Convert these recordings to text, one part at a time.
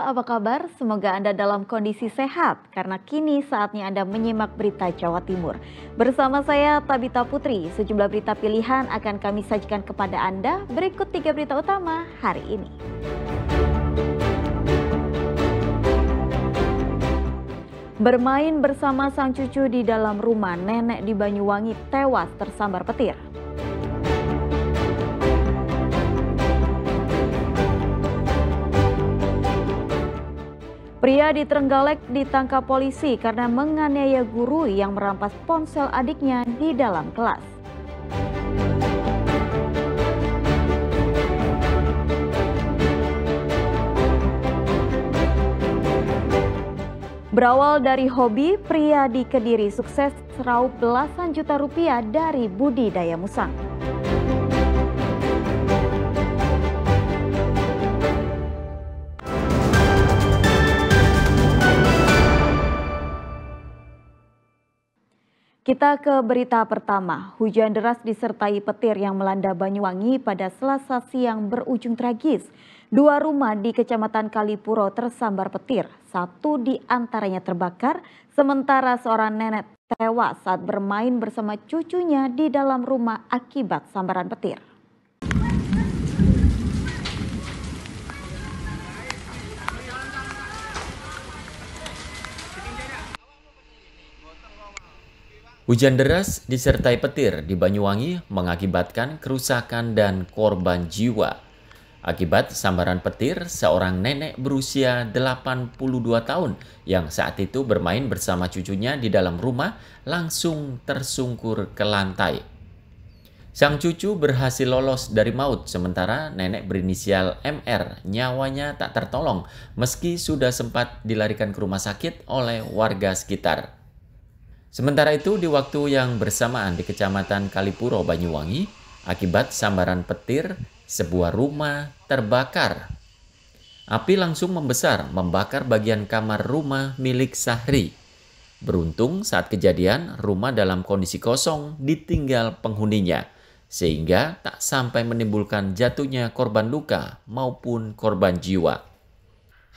apa kabar? Semoga Anda dalam kondisi sehat karena kini saatnya Anda menyimak berita Jawa Timur. Bersama saya Tabita Putri, sejumlah berita pilihan akan kami sajikan kepada Anda. Berikut 3 berita utama hari ini. Bermain bersama sang cucu di dalam rumah, nenek di Banyuwangi tewas tersambar petir. Pria di Trenggalek ditangkap polisi karena menganiaya guru yang merampas ponsel adiknya di dalam kelas. Berawal dari hobi, pria di Kediri sukses meraup belasan juta rupiah dari budidaya musang. Kita ke berita pertama. Hujan deras disertai petir yang melanda Banyuwangi pada Selasa siang berujung tragis. 2 rumah di Kecamatan Kalipuro tersambar petir. 1 di antaranya terbakar, sementara seorang nenek tewas saat bermain bersama cucunya di dalam rumah akibat sambaran petir. Hujan deras disertai petir di Banyuwangi mengakibatkan kerusakan dan korban jiwa. Akibat sambaran petir, seorang nenek berusia 82 tahun yang saat itu bermain bersama cucunya di dalam rumah langsung tersungkur ke lantai. Sang cucu berhasil lolos dari maut, sementara nenek berinisial MR nyawanya tak tertolong meski sudah sempat dilarikan ke rumah sakit oleh warga sekitar. Sementara itu, di waktu yang bersamaan di Kecamatan Kalipuro, Banyuwangi, akibat sambaran petir, sebuah rumah terbakar. Api langsung membesar, membakar bagian kamar rumah milik Sahri. Beruntung saat kejadian, rumah dalam kondisi kosong ditinggal penghuninya, sehingga tak sampai menimbulkan jatuhnya korban luka maupun korban jiwa.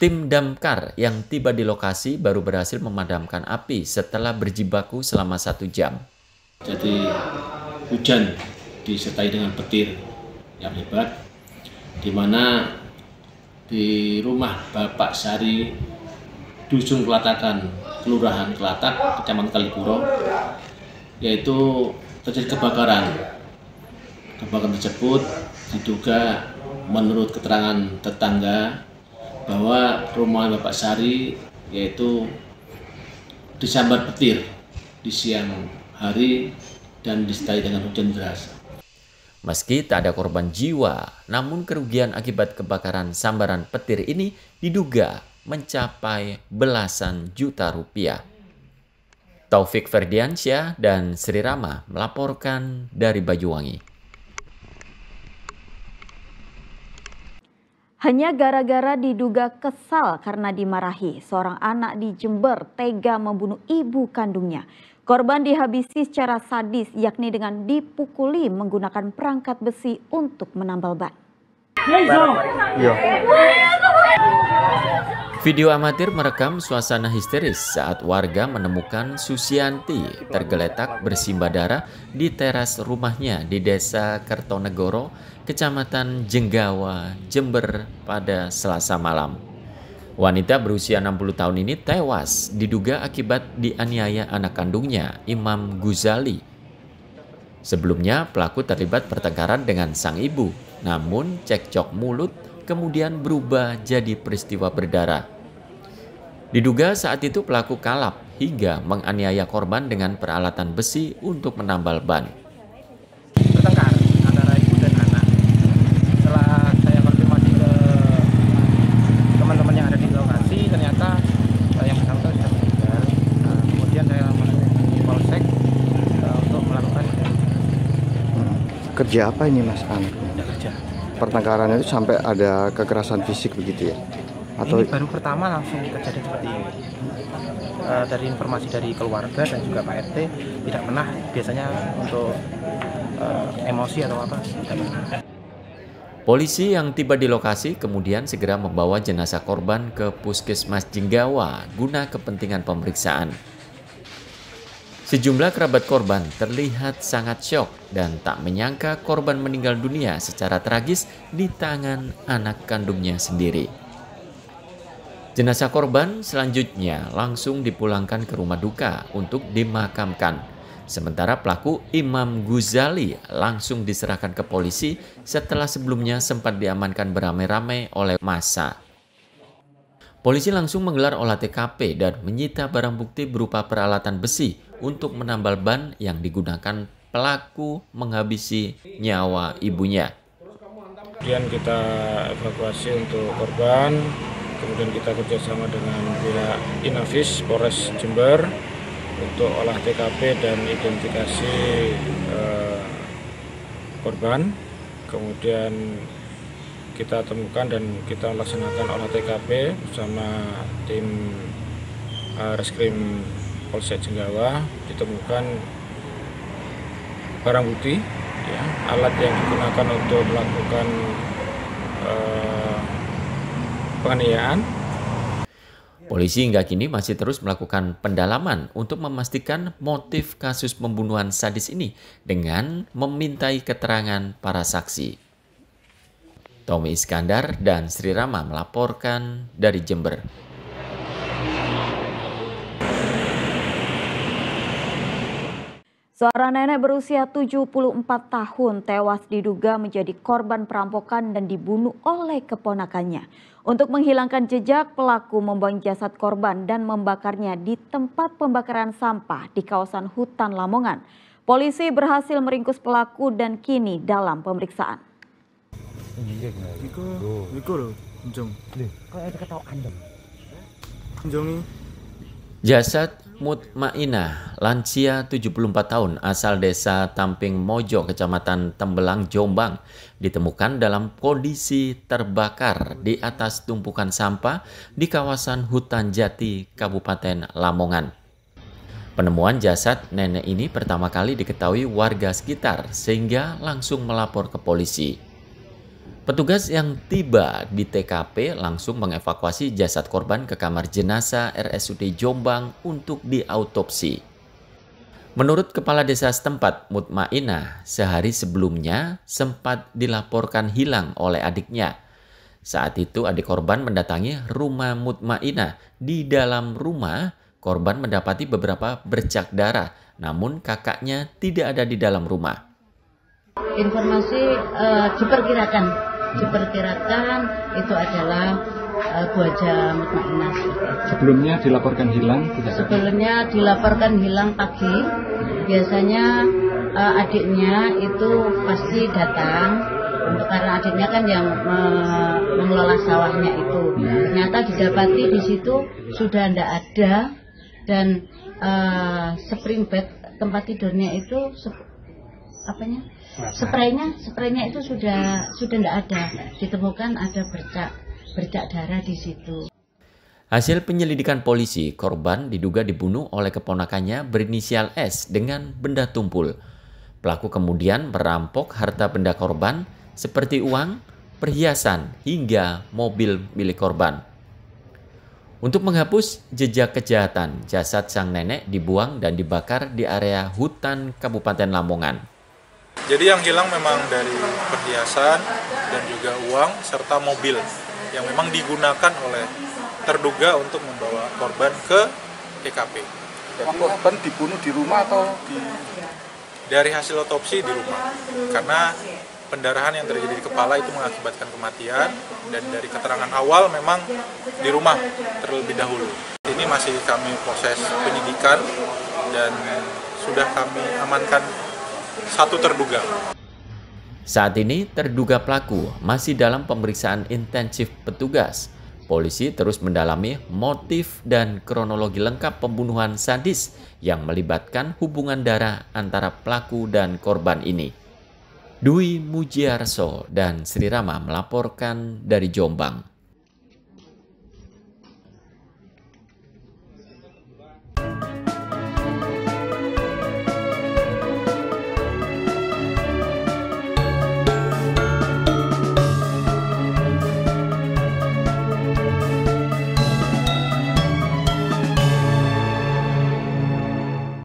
Tim damkar yang tiba di lokasi baru berhasil memadamkan api setelah berjibaku selama 1 jam. Jadi hujan disertai dengan petir yang hebat, di mana di rumah Bapak Sari, Dusun Kelatakan, Kelurahan Kelatak, Kecamatan Kalipuro, yaitu terjadi kebakaran. Kebakaran tersebut diduga menurut keterangan tetangga bahwa rumah Bapak Sari yaitu disambar petir di siang hari dan disertai dengan hujan deras. Meski tak ada korban jiwa, namun kerugian akibat kebakaran sambaran petir ini diduga mencapai belasan juta rupiah. Taufik Ferdiansyah dan Sri Rama melaporkan dari Banyuwangi. Hanya gara-gara diduga kesal karena dimarahi, seorang anak di Jember tega membunuh ibu kandungnya. Korban dihabisi secara sadis, yakni dengan dipukuli menggunakan perangkat besi untuk menambal ban. Video amatir merekam suasana histeris saat warga menemukan Susianti tergeletak bersimbah darah di teras rumahnya di Desa Kertonegoro, Kecamatan Jenggawa, Jember pada Selasa malam. Wanita berusia 60 tahun ini tewas diduga akibat dianiaya anak kandungnya, Imam Guzali. Sebelumnya pelaku terlibat pertengkaran dengan sang ibu, namun cekcok mulut kemudian berubah jadi peristiwa berdarah. Diduga saat itu pelaku kalap hingga menganiaya korban dengan peralatan besi untuk menambal ban. Bertengkar antara ibu dan anak. Setelah saya konfirmasi ke teman-teman yang ada di lokasi, ternyata yang bersangkutan sudah meninggal. Kemudian saya menghubungi polsek untuk melakukan Kerja apa ini mas anaknya? kerja. Pertengkaran itu sampai ada kekerasan fisik begitu ya? Atau Ini baru pertama langsung kejadian seperti ini. Dari informasi dari keluarga dan juga Pak RT tidak pernah, biasanya untuk emosi atau apa tidak pernah. Polisi yang tiba di lokasi kemudian segera membawa jenazah korban ke Puskesmas Jenggawa guna kepentingan pemeriksaan. Sejumlah kerabat korban terlihat sangat syok dan tak menyangka korban meninggal dunia secara tragis di tangan anak kandungnya sendiri. Jenazah korban selanjutnya langsung dipulangkan ke rumah duka untuk dimakamkan. Sementara pelaku Imam Ghazali langsung diserahkan ke polisi setelah sebelumnya sempat diamankan beramai-ramai oleh massa. Polisi langsung menggelar olah TKP dan menyita barang bukti berupa peralatan besi untuk menambal ban yang digunakan pelaku menghabisi nyawa ibunya. Kemudian kita evakuasi untuk korban, kemudian kita kerjasama dengan pihak Inavis Polres Jember untuk olah TKP dan identifikasi korban. Kemudian kita temukan dan kita laksanakan olah TKP bersama tim Reskrim Polsek Jenggawa. Ditemukan barang bukti, ya, alat yang digunakan untuk melakukan penganiayaan. Polisi hingga kini masih terus melakukan pendalaman untuk memastikan motif kasus pembunuhan sadis ini dengan memintai keterangan para saksi. Tommy Iskandar dan Sri Rama melaporkan dari Jember. Seorang nenek berusia 74 tahun tewas diduga menjadi korban perampokan dan dibunuh oleh keponakannya. Untuk menghilangkan jejak, pelaku membuang jasad korban dan membakarnya di tempat pembakaran sampah di kawasan hutan Lamongan. Polisi berhasil meringkus pelaku dan kini dalam pemeriksaan. Jasad Mutmainah, lansia 74 tahun asal desa Tamping Mojo, Kecamatan Tembelang, Jombang, ditemukan dalam kondisi terbakar di atas tumpukan sampah di kawasan hutan jati, Kabupaten Lamongan. Penemuan jasad nenek ini pertama kali diketahui warga sekitar sehingga langsung melapor ke polisi. Petugas yang tiba di TKP langsung mengevakuasi jasad korban ke kamar jenazah RSUD Jombang untuk diautopsi. Menurut kepala desa setempat, Mutmainah, sehari sebelumnya sempat dilaporkan hilang oleh adiknya. Saat itu adik korban mendatangi rumah Mutmainah. Di dalam rumah, korban mendapati beberapa bercak darah, namun kakaknya tidak ada di dalam rumah. Informasi diperkirakan itu adalah keluarga Mutmainah. Sebelumnya dilaporkan hilang? Sebelumnya dilaporkan hilang pagi. Biasanya adiknya itu pasti datang, karena adiknya kan yang mengelola sawahnya itu. Ternyata didapati di situ sudah tidak ada dan spring bed tempat tidurnya itu spraynya itu sudah tidak ada. Ditemukan ada bercak darah di situ. Hasil penyelidikan polisi, korban diduga dibunuh oleh keponakannya berinisial S dengan benda tumpul. Pelaku kemudian merampok harta benda korban seperti uang, perhiasan, hingga mobil milik korban. Untuk menghapus jejak kejahatan, jasad sang nenek dibuang dan dibakar di area hutan Kabupaten Lamongan. Jadi yang hilang memang dari perhiasan dan juga uang serta mobil yang memang digunakan oleh terduga untuk membawa korban ke TKP. Korban dibunuh di rumah atau di? Dari hasil otopsi di rumah, karena pendarahan yang terjadi di kepala itu mengakibatkan kematian, dan dari keterangan awal memang di rumah terlebih dahulu. Ini masih kami proses penyidikan dan sudah kami amankan satu terduga. Saat ini terduga pelaku masih dalam pemeriksaan intensif petugas. Polisi terus mendalami motif dan kronologi lengkap pembunuhan sadis yang melibatkan hubungan darah antara pelaku dan korban ini. Dwi Mujiarso dan Sri Rama melaporkan dari Jombang.